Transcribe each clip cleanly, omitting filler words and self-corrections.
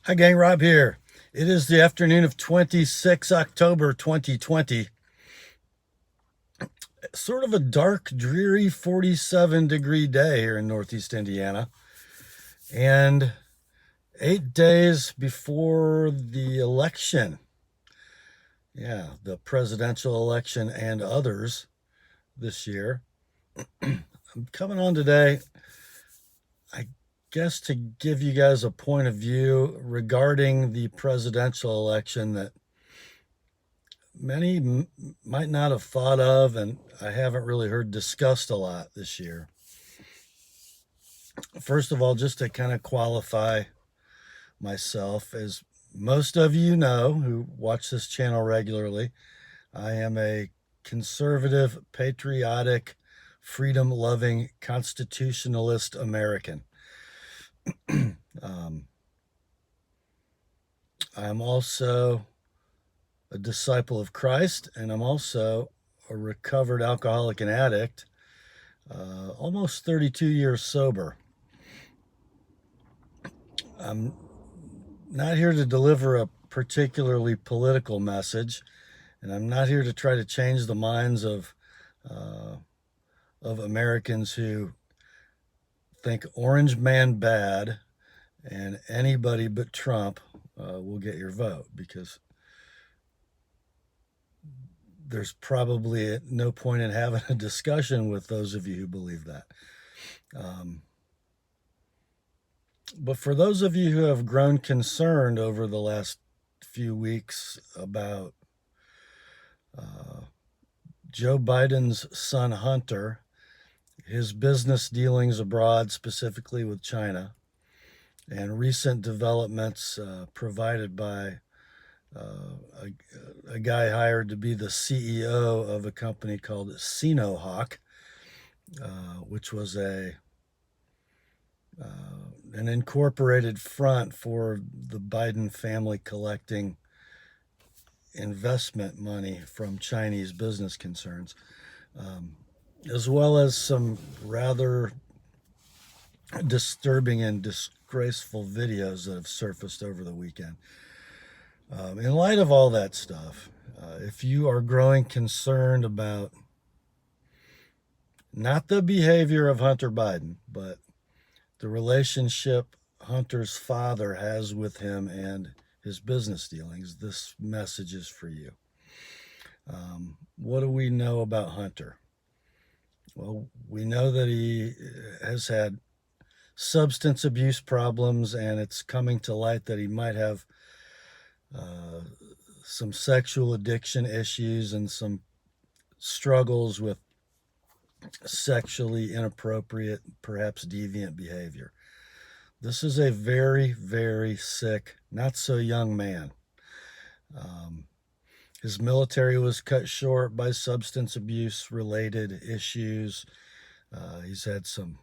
Hi, gang. Rob here. It is the afternoon of 26 October 2020. Sort of a dark, dreary 47-degree day here in Northeast Indiana. And 8 days before the election. Yeah, the presidential election and others this year. I'm coming on today, I guess, to give you guys a point of view regarding the presidential election that many might not have thought of, and I haven't really heard discussed a lot this year. First of all, just to kind of qualify myself, as most of you know who watch this channel regularly, I am a conservative, patriotic, freedom loving, constitutionalist American. um, I'm also a disciple of Christ, and I'm also a recovered alcoholic and addict, almost 32 years sober. I'm not here to deliver a particularly political message, and I'm not here to try to change the minds uh, of Americans who think Orange Man bad and anybody but Trump will get your vote, because there's probably no point in having a discussion with those of you who believe that. Um, But for those of you who have grown concerned over the last few weeks about uh, Joe Biden's son Hunter, his business dealings abroad, specifically with China, and recent developments provided by a guy hired to be the CEO of a company called Sinohawk, which was an incorporated front for the Biden family collecting investment money from Chinese business concerns, um, as well as some rather disturbing and disgraceful videos that have surfaced over the weekend. In light of all that stuff, if you are growing concerned about not the behavior of Hunter Biden, but the relationship Hunter's father has with him and his business dealings, this message is for you. What do we know about Hunter? Well, we know that he has had substance abuse problems, and it's coming to light that he might have uh, some sexual addiction issues and some struggles with sexually inappropriate, perhaps deviant behavior. This is a very, very sick, not so young man. Um, his military was cut short by substance abuse related issues. He's had some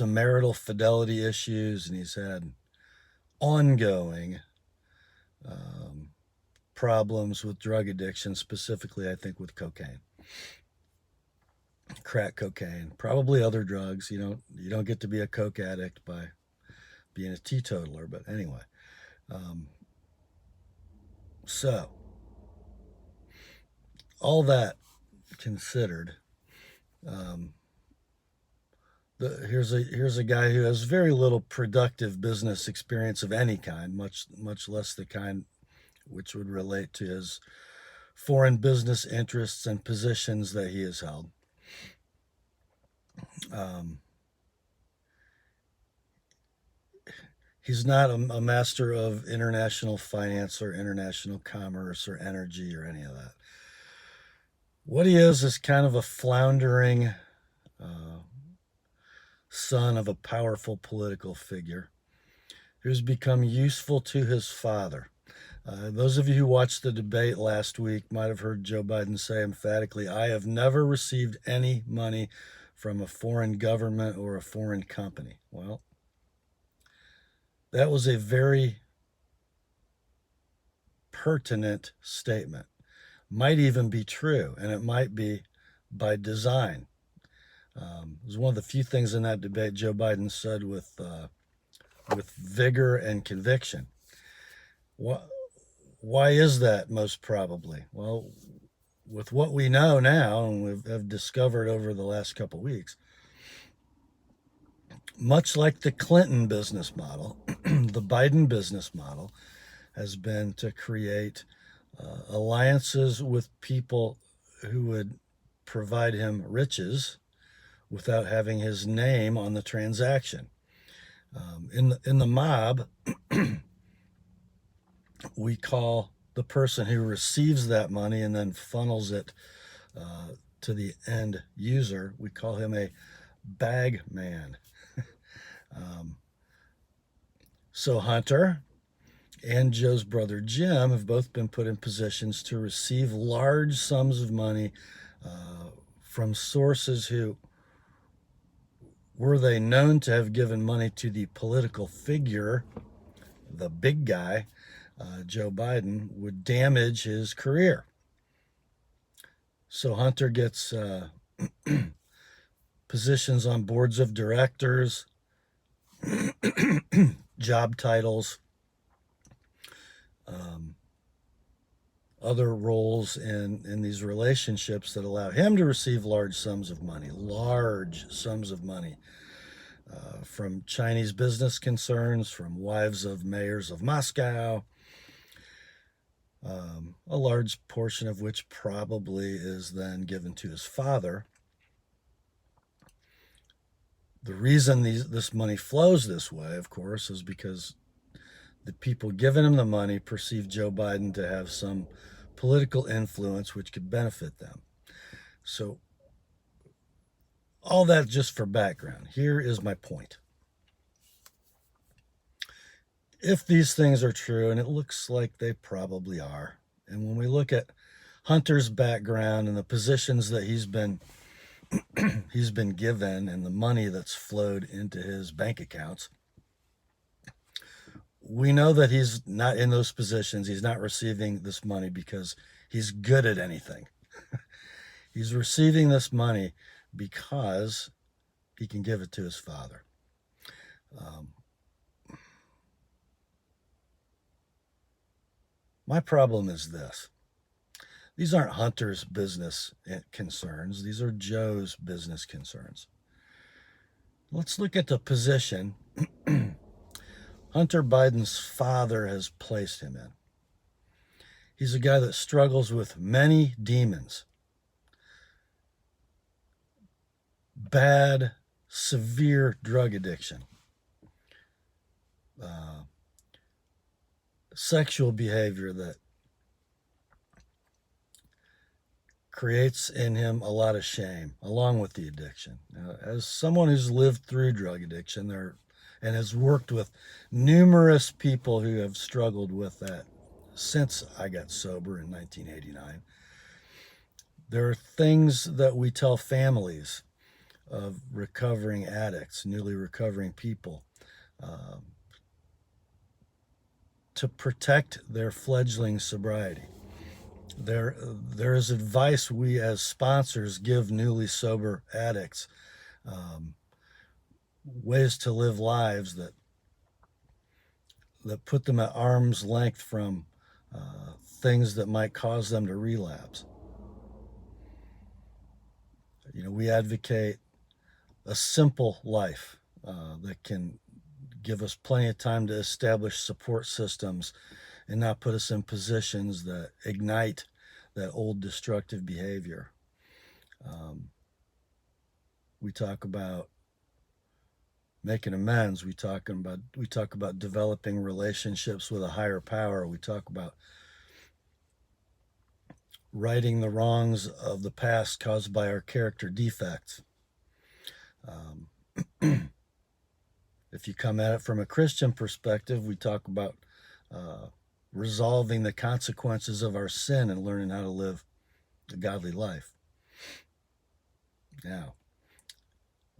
marital fidelity issues, and he's had ongoing um, problems with drug addiction, specifically, I think, with cocaine, crack cocaine, probably other drugs. You don't get to be a coke addict by being a teetotaler, but anyway. Um, so all that considered, um, here's a guy who has very little productive business experience of any kind, much less the kind which would relate to his foreign business interests and positions that he has held. Um, he's not a master of international finance or international commerce or energy or any of that. What he is kind of a floundering uh, son of a powerful political figure who's become useful to his father. Those of you who watched the debate last week might have heard Joe Biden say emphatically, I have never received any money from a foreign government or a foreign company. Well, that was a very pertinent statement. Might even be true, and it might be by design. It was one of the few things in that debate Joe Biden said with with vigor and conviction. Why is that most probably? Well, with what we know now and have discovered over the last couple of weeks, much like the Clinton business model, the Biden business model has been to create alliances with people who would provide him riches without having his name on the transaction. In the mob, we call the person who receives that money and then funnels it to the end user, we call him a bag man. So Hunter and Joe's brother Jim have both been put in positions to receive large sums of money from sources who, were they known to have given money to the political figure, the big guy, Joe Biden, would damage his career. So Hunter gets positions on boards of directors, job titles, other roles in these relationships that allow him to receive large sums of money from Chinese business concerns, from wives of mayors of Moscow, a large portion of which probably is then given to his father. The reason this money flows this way, of course, is because the people giving him the money perceive Joe Biden to have some political influence which could benefit them. So, all that just for background. Here is my point. If these things are true, and it looks like they probably are, and when we look at Hunter's background and the positions that he's been given and the money that's flowed into his bank accounts, we know that he's not in those positions. He's not receiving this money because he's good at anything. He's receiving this money because he can give it to his father. My problem is this. These aren't Hunter's business concerns. These are Joe's business concerns. Let's look at the position Hunter Biden's father has placed him in. He's a guy that struggles with many demons. Bad, severe drug addiction. Sexual behavior that creates in him a lot of shame, along with the addiction. Now, as someone who's lived through drug addiction and has worked with numerous people who have struggled with that since I got sober in 1989, there are things that we tell families of recovering addicts, newly recovering people, to protect their fledgling sobriety. There is advice we as sponsors give newly sober addicts, ways to live lives that put them at arm's length from things that might cause them to relapse. We advocate a simple life that can give us plenty of time to establish support systems and not put us in positions that ignite that old destructive behavior. We talk about making amends. We talk about developing relationships with a higher power. We talk about righting the wrongs of the past caused by our character defects. If you come at it from a Christian perspective, we talk about resolving the consequences of our sin and learning how to live a godly life. Now,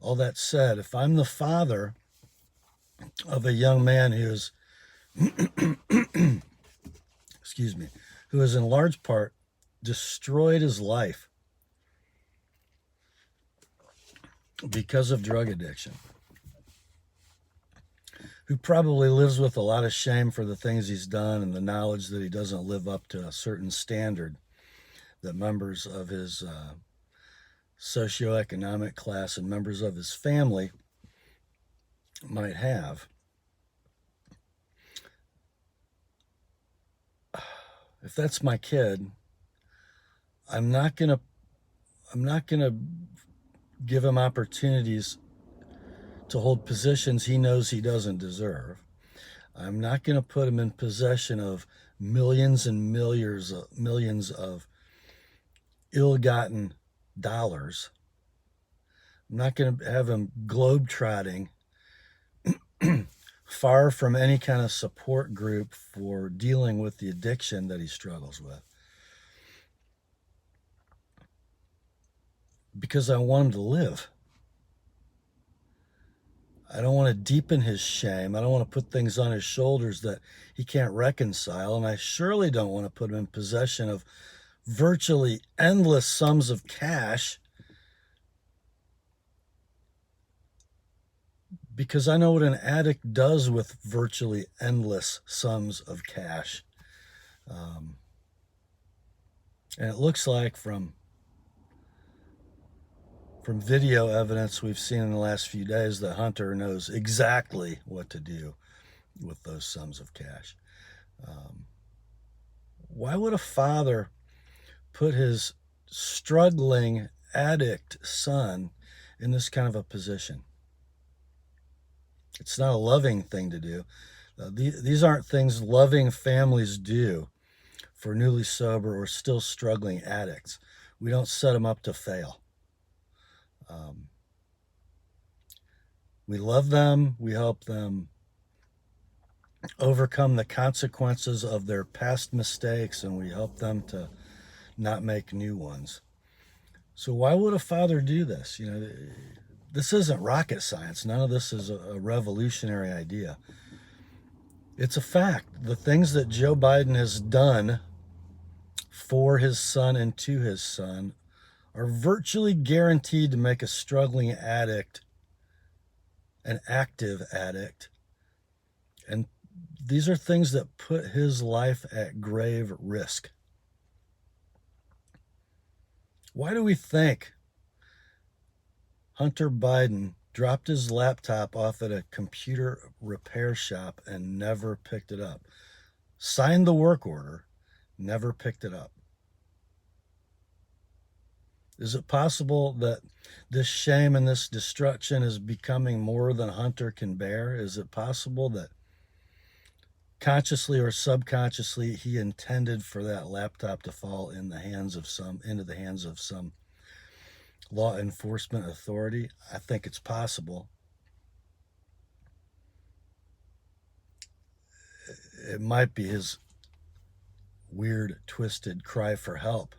all that said, if I'm the father of a young man who's who has in large part destroyed his life because of drug addiction, who probably lives with a lot of shame for the things he's done and the knowledge that he doesn't live up to a certain standard that members of his socioeconomic class and members of his family might have. If that's my kid, I'm not going to give him opportunities to hold positions he knows he doesn't deserve. I'm not going to put him in possession of millions and millions of ill-gotten dollars. I'm not going to have him globetrotting far from any kind of support group for dealing with the addiction that he struggles with. Because I want him to live. I don't want to deepen his shame. I don't want to put things on his shoulders that he can't reconcile. And I surely don't want to put him in possession of virtually endless sums of cash, because I know what an addict does with virtually endless sums of cash. And it looks like from video evidence we've seen in the last few days that Hunter knows exactly what to do with those sums of cash. Why would a father put his struggling addict son in this kind of a position? It's not a loving thing to do. These aren't things loving families do for newly sober or still struggling addicts. We don't set them up to fail. We love them. We help them overcome the consequences of their past mistakes, and we help them to not make new ones. So why would a father do this? This isn't rocket science. None of this is a revolutionary idea. It's a fact. The things that Joe Biden has done for his son and to his son are virtually guaranteed to make a struggling addict an active addict. And these are things that put his life at grave risk. Why do we think Hunter Biden dropped his laptop off at a computer repair shop and never picked it up? Signed the work order, never picked it up. Is it possible that this shame and this destruction is becoming more than Hunter can bear? Is it possible that consciously or subconsciously he intended for that laptop to fall into the hands of some law enforcement authority? I think it's possible. It might be his weird, twisted cry for help.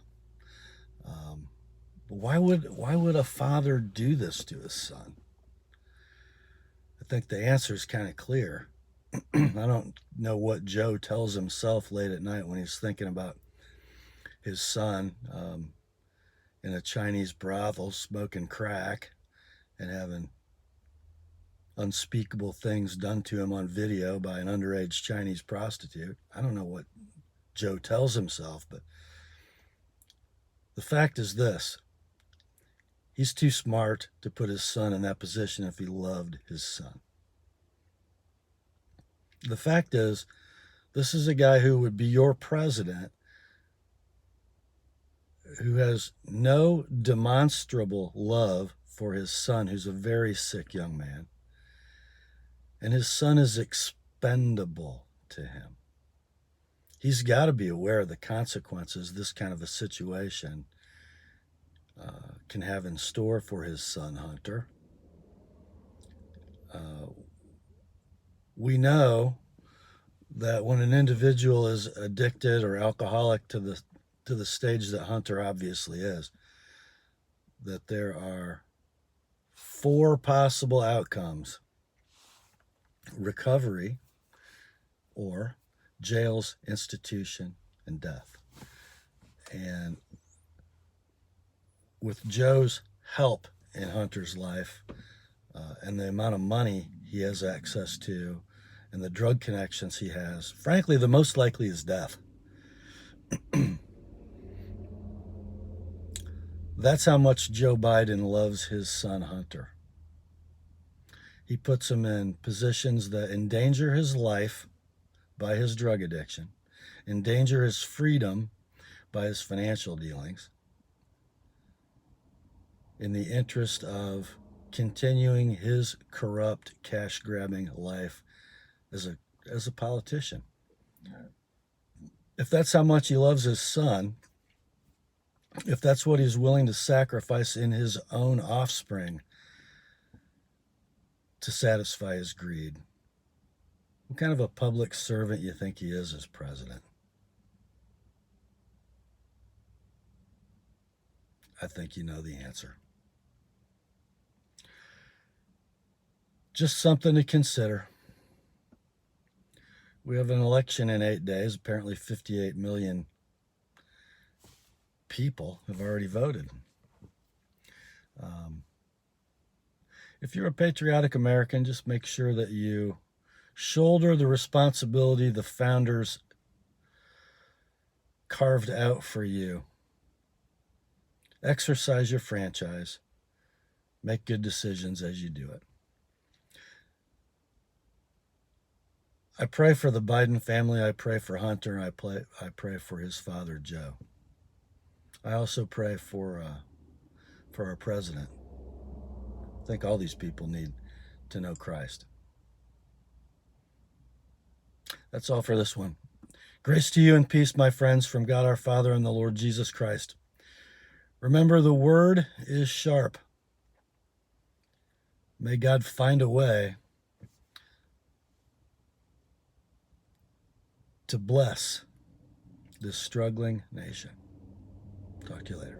Why would a father do this to his son? I think the answer is kind of clear. I don't know what Joe tells himself late at night when he's thinking about his son in a Chinese brothel smoking crack and having unspeakable things done to him on video by an underage Chinese prostitute. I don't know what Joe tells himself, but the fact is this: he's too smart to put his son in that position if he loved his son. The fact is, this is a guy who would be your president, who has no demonstrable love for his son, who's a very sick young man. And his son is expendable to him. He's got to be aware of the consequences this kind of a situation can have in store for his son, Hunter. We know that when an individual is addicted or alcoholic to the stage that Hunter obviously is, that there are 4 possible outcomes: recovery, or jails, institution, and death. And with Joe's help in Hunter's life and the amount of money he has access to, and the drug connections he has, frankly, the most likely is death. That's how much Joe Biden loves his son Hunter. He puts him in positions that endanger his life by his drug addiction, endanger his freedom by his financial dealings, in the interest of continuing his corrupt, cash-grabbing life as a politician. If that's how much he loves his son, if that's what he's willing to sacrifice in his own offspring to satisfy his greed, what kind of a public servant you think he is as president? I think you know the answer. Just something to consider. We have an election in 8 days. Apparently 58 million people have already voted. If you're a patriotic American, just make sure that you shoulder the responsibility the founders carved out for you. Exercise your franchise. Make good decisions as you do it. I pray for the Biden family. I pray for Hunter. And I pray for his father, Joe. I also pray for our president. I think all these people need to know Christ. That's all for this one. Grace to you and peace, my friends, from God our Father and the Lord Jesus Christ. Remember, the word is sharp. May God find a way to bless this struggling nation. Talk to you later.